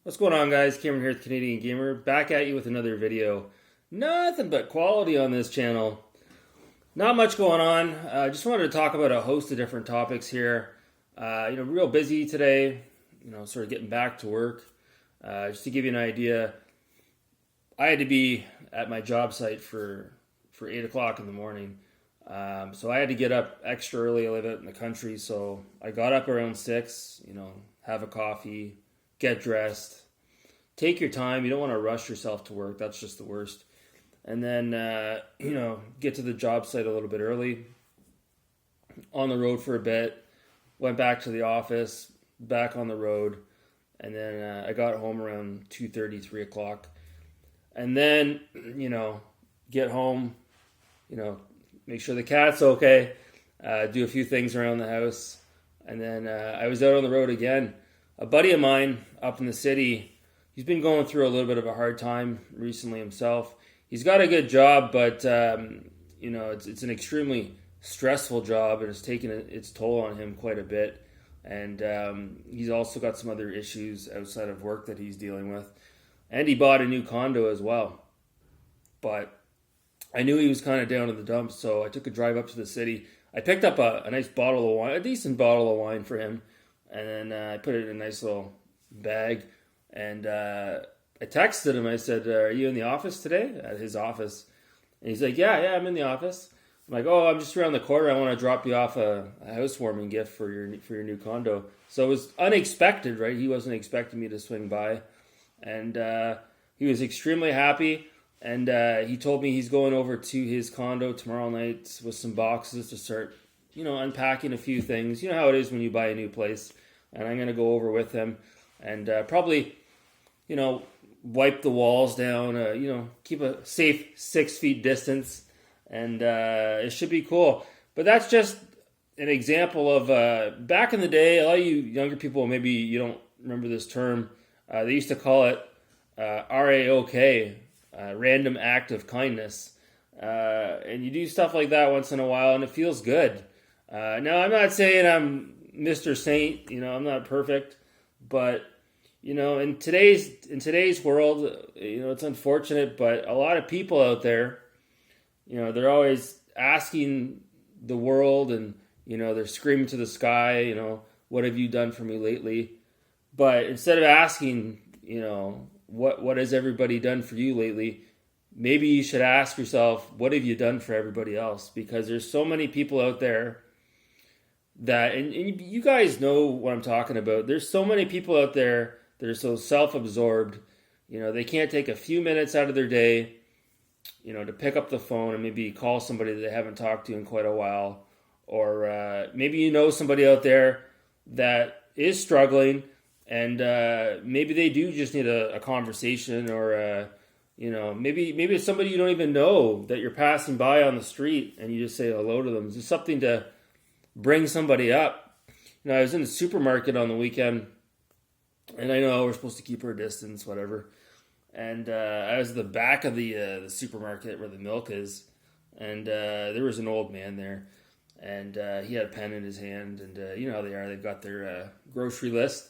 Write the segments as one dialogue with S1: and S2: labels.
S1: What's going on, guys? Cameron here with Canadian Gamer, back at you with another video. Nothing but quality on this channel. Not much going on. Just wanted to talk about a host of different topics here. Real busy today. Sort of getting back to work. Just to give you an idea, I had to be at my job site for 8 o'clock in the morning. So I had to get up extra early. I live out in the country, so I got up around 6. Have a coffee, get dressed, take your time. You don't want to rush yourself to work. That's just the worst. And then, get to the job site a little bit early, on the road for a bit, went back to the office, back on the road, and then I got home around 2:30, 3 o'clock. And then, get home, make sure the cat's okay, do a few things around the house, and then I was out on the road again. A buddy of mine up in the city, he's been going through a little bit of a hard time recently himself. He's got a good job, but it's an extremely stressful job, and it's taken its toll on him quite a bit. And he's also got some other issues outside of work that he's dealing with. And he bought a new condo as well. But I knew he was kind of down in the dumps, so I took a drive up to the city. I picked up a nice bottle of wine, a decent bottle of wine for him, and then I put it in a nice little bag. And I texted him. I said, "Are you in the office today?" At his office, and he's like, "Yeah, I'm in the office." I'm like, "Oh, I'm just around the corner. I want to drop you off a housewarming gift for your new condo." So it was unexpected, right? He wasn't expecting me to swing by, and he was extremely happy. And he told me he's going over to his condo tomorrow night with some boxes to start, unpacking a few things. You know how it is when you buy a new place. And I'm going to go over with him and probably, wipe the walls down, keep a safe 6 feet distance. And it should be cool. But that's just an example of back in the day, a lot of you younger people, maybe you don't remember this term. They used to call it RAOK. Random act of kindness, and you do stuff like that once in a while, and it feels good. Now, I'm not saying I'm Mr. Saint. I'm not perfect, but in today's world, it's unfortunate, but a lot of people out there, they're always asking the world, and they're screaming to the sky, what have you done for me lately? But instead of asking, what has everybody done for you lately? Maybe you should ask yourself, what have you done for everybody else? Because there's so many people out there that, and you guys know what I'm talking about. There's so many people out there that are so self-absorbed. They can't take a few minutes out of their day, to pick up the phone and maybe call somebody that they haven't talked to in quite a while. Or maybe somebody out there that is struggling, and maybe they do just need a conversation, or maybe it's somebody you don't even know that you're passing by on the street, and you just say hello to them. It's just something to bring somebody up. I was in the supermarket on the weekend, and I know we're supposed to keep our distance, whatever. And I was at the back of the supermarket where the milk is, and there was an old man there, and he had a pen in his hand, and you know how they are. They've got their grocery list.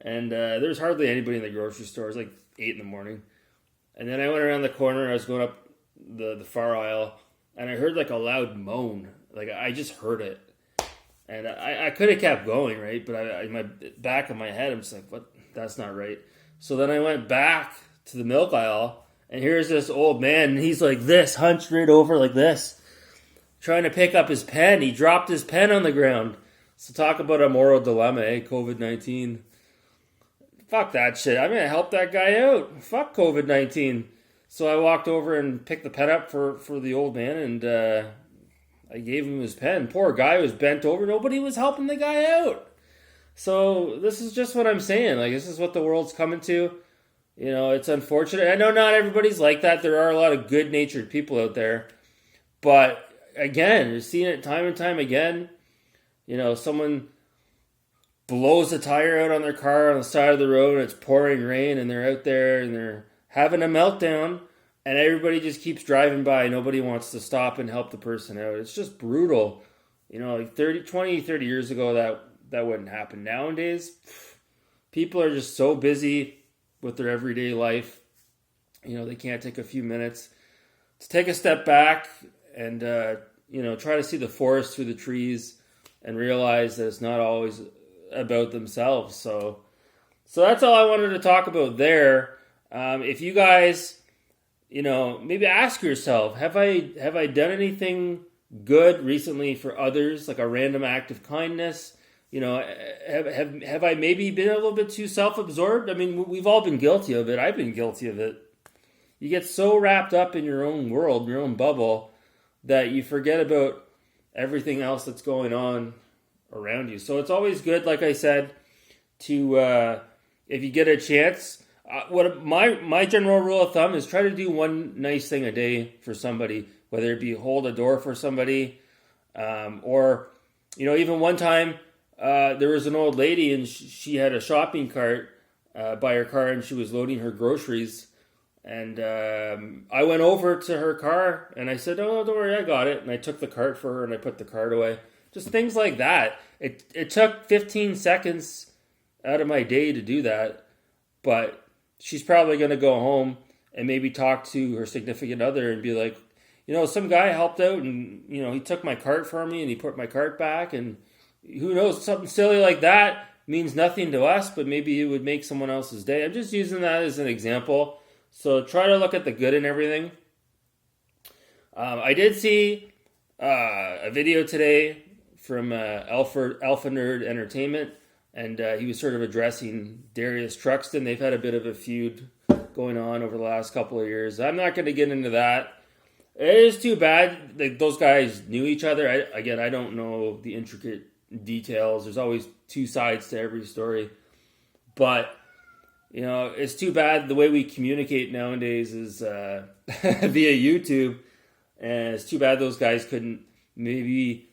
S1: And there was hardly anybody in the grocery store. It was like 8 in the morning. And then I went around the corner. I was going up the far aisle, and I heard like a loud moan. Like I just heard it. And I could have kept going, right? But in my back of my head, I'm just like, what? That's not right. So then I went back to the milk aisle, and here's this old man, and he's like this, hunched right over like this, trying to pick up his pen. He dropped his pen on the ground. So talk about a moral dilemma, COVID-19. Fuck that shit. I'm going to help that guy out. Fuck COVID-19. So I walked over and picked the pen up for the old man, and I gave him his pen. Poor guy was bent over. Nobody was helping the guy out. So this is just what I'm saying. Like, this is what the world's coming to. It's unfortunate. I know not everybody's like that. There are a lot of good-natured people out there. But again, you're seeing it time and time again. Someone blows a tire out on their car on the side of the road, and it's pouring rain, and they're out there and they're having a meltdown, and everybody just keeps driving by. Nobody wants to stop and help the person out. It's just brutal. Like 30 years ago, that wouldn't happen. Nowadays, people are just so busy. with their everyday life. They can't take a few minutes to take a step back and, try to see the forest through the trees and realize that it's not always about themselves. So that's all I wanted to talk about there. If you guys, maybe ask yourself, have I done anything good recently for others, like a random act of kindness? Have I maybe been a little bit too self-absorbed? I mean, we've all been guilty of it. I've been guilty of it. You get so wrapped up in your own world, your own bubble, that you forget about everything else that's going on around you. So it's always good, like I said, to if you get a chance. What my general rule of thumb is, try to do one nice thing a day for somebody, whether it be hold a door for somebody, or even one time there was an old lady and she had a shopping cart by her car and she was loading her groceries, and I went over to her car and I said, "Oh, don't worry, I got it," and I took the cart for her and I put the cart away. Just things like that. It took 15 seconds out of my day to do that, but she's probably going to go home and maybe talk to her significant other and be like, some guy helped out and, he took my cart for me and he put my cart back, and who knows, something silly like that means nothing to us, but maybe it would make someone else's day. I'm just using that as an example. So try to look at the good in everything. I did see a video today from Alpha Nerd Entertainment, and he was sort of addressing Darius Truxton. They've had a bit of a feud going on over the last couple of years. I'm not going to get into that. It is too bad that those guys knew each other. I don't know the intricate details. There's always two sides to every story. But, it's too bad the way we communicate nowadays is via YouTube. And it's too bad those guys couldn't maybe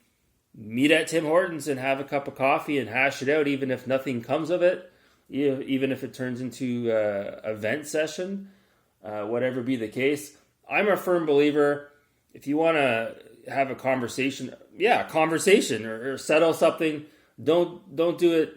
S1: meet at Tim Hortons and have a cup of coffee and hash it out, even if nothing comes of it, even if it turns into a vent session, whatever be the case. I'm a firm believer, if you want to have a conversation, or settle something, don't do it,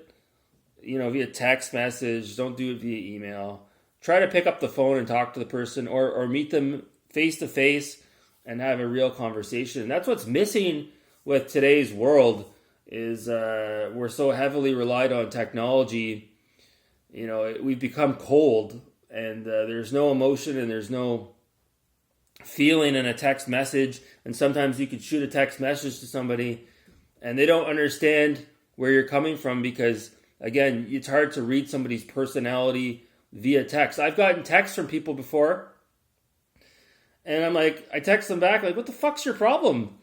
S1: via text message. Don't do it via email. Try to pick up the phone and talk to the person, or meet them face to face and have a real conversation. And that's what's missing with today's world is we're so heavily relied on technology. We've become cold, and there's no emotion and there's no feeling in a text message. And sometimes you could shoot a text message to somebody and they don't understand where you're coming from, because again, it's hard to read somebody's personality via text. I've gotten texts from people before and I'm like, I text them back like, what the fuck's your problem?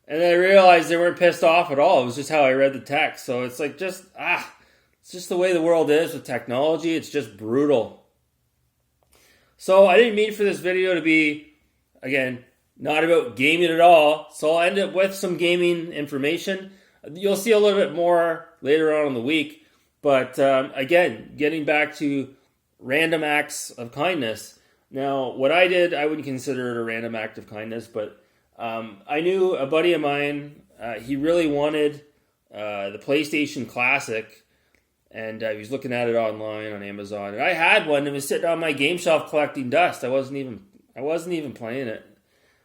S1: And I realized they weren't pissed off at all. It was just how I read the text. So it's like it's just the way the world is with technology. It's just brutal. So I didn't mean for this video to be, again, not about gaming at all. So I'll end up with some gaming information. You'll see a little bit more later on in the week. But again, getting back to random acts of kindness. Now, what I did, I wouldn't consider it a random act of kindness, but I knew a buddy of mine, he really wanted the PlayStation Classic, and he was looking at it online on Amazon. And I had one, and it was sitting on my game shelf collecting dust. I wasn't even playing it.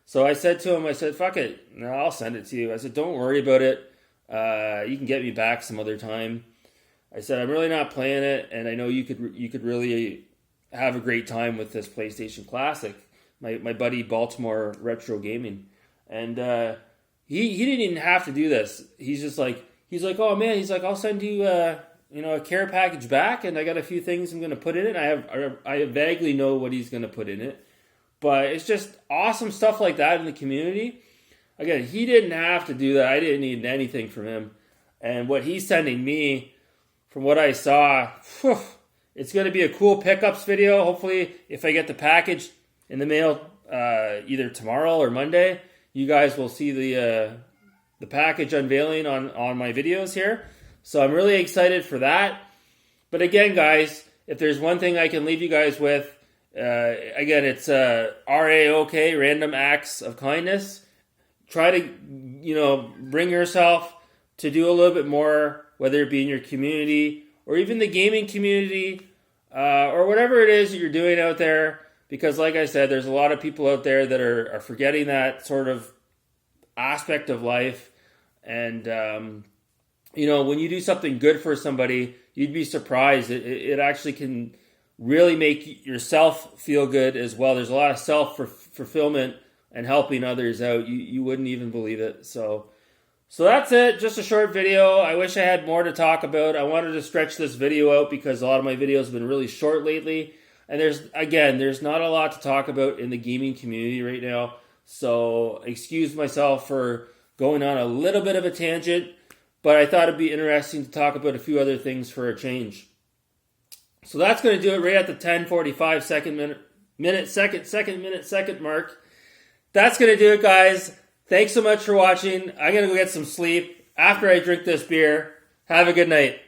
S1: So I said to him, fuck it, no, I'll send it to you. I said, don't worry about it. You can get me back some other time. I said, I'm really not playing it, and I know you could really have a great time with this PlayStation Classic. My buddy Baltimore Retro Gaming. And he didn't even have to do this. He's like, oh man, I'll send you a care package back, and I got a few things I'm going to put in it. I vaguely know what he's going to put in it, but it's just awesome stuff like that in the community. Again, he didn't have to do that. I didn't need anything from him, and what he's sending me, from what I saw, it's going to be a cool pickups video. Hopefully, if I get the package in the mail either tomorrow or Monday, you guys will see the package unveiling on my videos here. So I'm really excited for that. But again, guys, if there's one thing I can leave you guys with, again, it's RAOK, random acts of kindness. Try to, bring yourself to do a little bit more, whether it be in your community or even the gaming community. or whatever it is that you're doing out there. Because, like I said, there's a lot of people out there that are forgetting that sort of aspect of life. And, when you do something good for somebody, you'd be surprised. It actually can really make yourself feel good as well. There's a lot of self-fulfillment and helping others out. You wouldn't even believe it. So that's it. Just a short video. I wish I had more to talk about. I wanted to stretch this video out because a lot of my videos have been really short lately. And there's not a lot to talk about in the gaming community right now. So excuse myself for going on a little bit of a tangent, but I thought it'd be interesting to talk about a few other things for a change. So that's going to do it right at the 10:45 second mark. That's going to do it, guys. Thanks so much for watching. I'm going to go get some sleep after I drink this beer. Have a good night.